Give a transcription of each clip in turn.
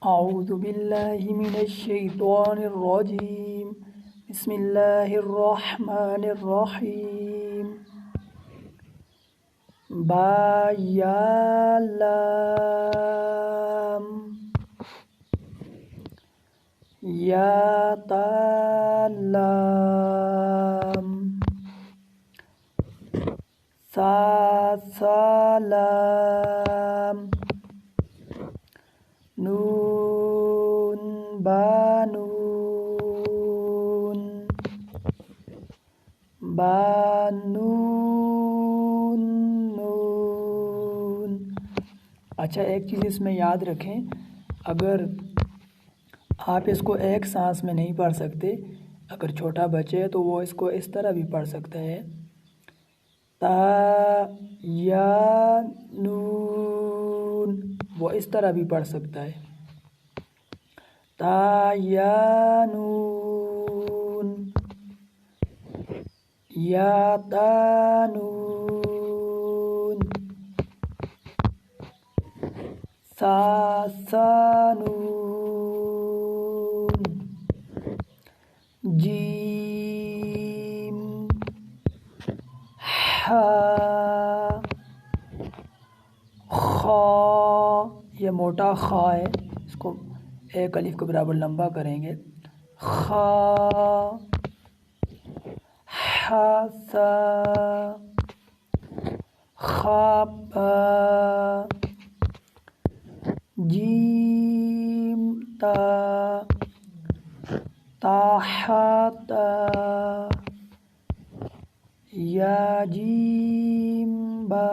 अऊज़ु बिल्लाहि मिनश्शैतानिर्रजीम। बिस्मिल्लाहिर्रहमानिर्रहीम। बा या लाम या ता लाम सा लाम नून बानून बानून नून। अच्छा, एक चीज़ इसमें याद रखें, अगर आप इसको एक सांस में नहीं पढ़ सकते, अगर छोटा बच्चे है तो वो इसको इस तरह भी पढ़ सकता है, ता या नून, वो इस तरह भी पढ़ सकता है, ता या नून या ता नून सा नून जीम हा खा। ये मोटा खा है, इसको एक अलिफ के बराबर लंबा करेंगे। खा हा सा खा जीम ता ता या जीम बा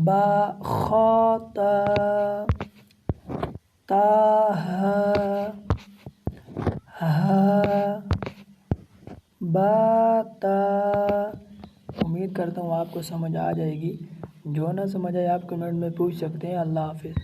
बा खाता ता हा बाता। उम्मीद करता हूँ आपको समझ आ जाएगी। जो ना समझ आए आप कमेंट में पूछ सकते हैं। अल्लाह हाफिज़।